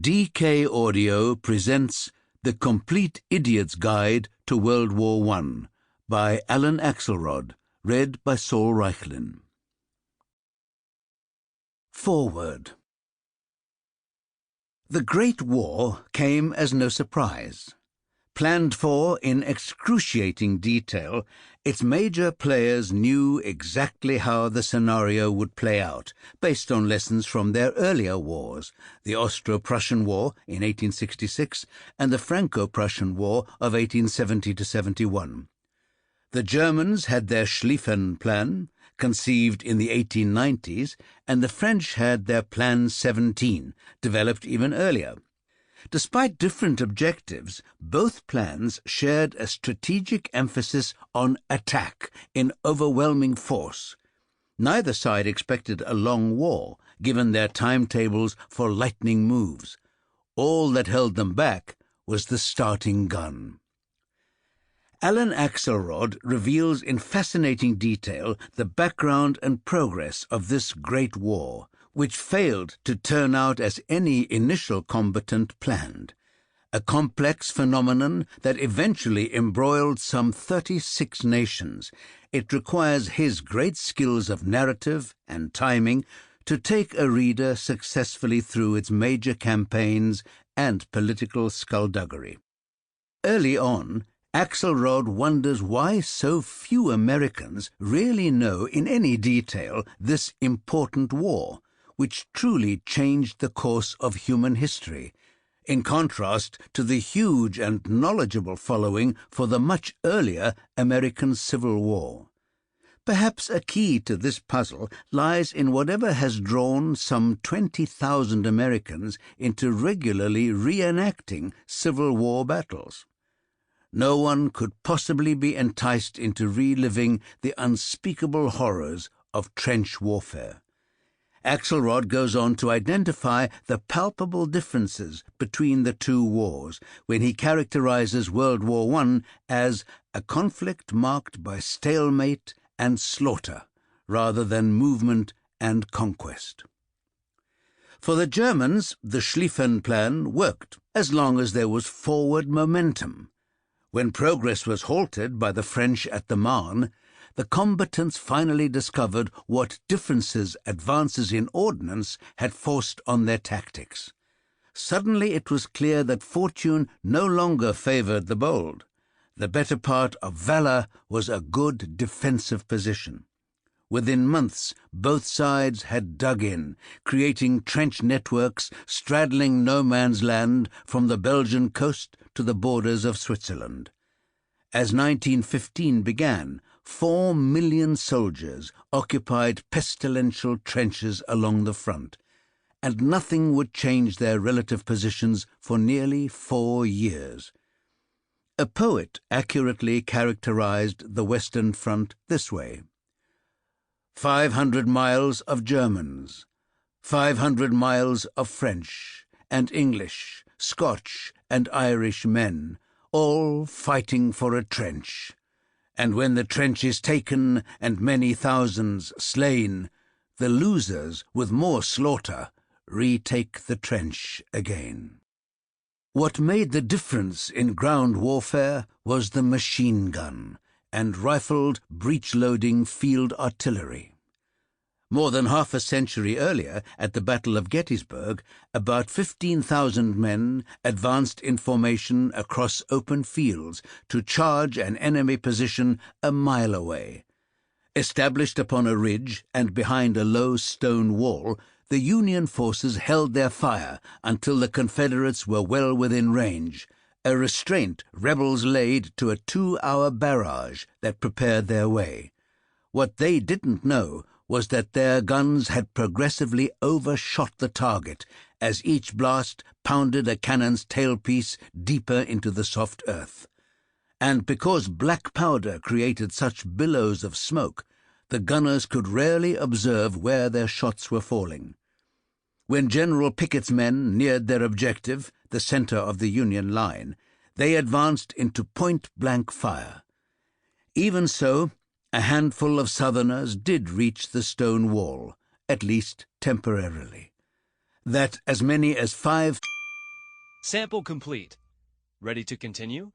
DK Audio presents The Complete Idiot's Guide to World War I by Alan Axelrod, read by Saul Reichlin. Foreword. The Great War came as no surprise. Planned for in excruciating detail, its major players knew exactly how the scenario would play out, based on lessons from their earlier wars, the Austro-Prussian War in 1866 and the Franco-Prussian War of 1870–71. The Germans had their Schlieffen Plan, conceived in the 1890s, and the French had their Plan 17, developed even earlier. Despite different objectives, both plans shared a strategic emphasis on attack in overwhelming force. Neither side expected a long war, given their timetables for lightning moves. All that held them back was the starting gun. Alan Axelrod reveals in fascinating detail the background and progress of this great war, which failed to turn out as any initial combatant planned, a complex phenomenon that eventually embroiled some 36 nations. It requires his great skills of narrative and timing to take a reader successfully through its major campaigns and political skullduggery. Early on, Axelrod wonders why so few Americans really know in any detail this important war, which truly changed the course of human history, in contrast to the huge and knowledgeable following for the much earlier American Civil War. Perhaps a key to this puzzle lies in whatever has drawn some 20,000 Americans into regularly reenacting Civil War battles. No one could possibly be enticed into reliving the unspeakable horrors of trench warfare. Axelrod goes on to identify the palpable differences between the two wars when he characterizes World War I as a conflict marked by stalemate and slaughter, rather than movement and conquest. For the Germans, the Schlieffen Plan worked as long as there was forward momentum. When progress was halted by the French at the Marne, the combatants finally discovered what differences advances in ordnance had forced on their tactics. Suddenly it was clear that fortune no longer favored the bold. The better part of valor was a good defensive position. Within months, both sides had dug in, creating trench networks straddling no man's land from the Belgian coast to the borders of Switzerland. As 1915 began, 4 million soldiers occupied pestilential trenches along the front, and nothing would change their relative positions for nearly 4 years. A poet accurately characterized the Western Front this way: 500 miles of Germans, 500 miles of French and English, Scotch and Irish men, all fighting for a trench. And when the trench is taken and many thousands slain, the losers, with more slaughter, retake the trench again. What made the difference in ground warfare was the machine gun and rifled breech-loading field artillery. More than half a century earlier, at the Battle of Gettysburg, about 15,000 men advanced in formation across open fields to charge an enemy position a mile away. Established upon a ridge and behind a low stone wall, the Union forces held their fire until the Confederates were well within range, a restraint rebels laid to a 2-hour barrage that prepared their way. What they didn't know was that their guns had progressively overshot the target as each blast pounded a cannon's tailpiece deeper into the soft earth. And because black powder created such billows of smoke, the gunners could rarely observe where their shots were falling. When General Pickett's men neared their objective, the center of the Union line, they advanced into point-blank fire. Even so, a handful of Southerners did reach the stone wall, at least temporarily. That as many as 5 Sample complete. Ready to continue?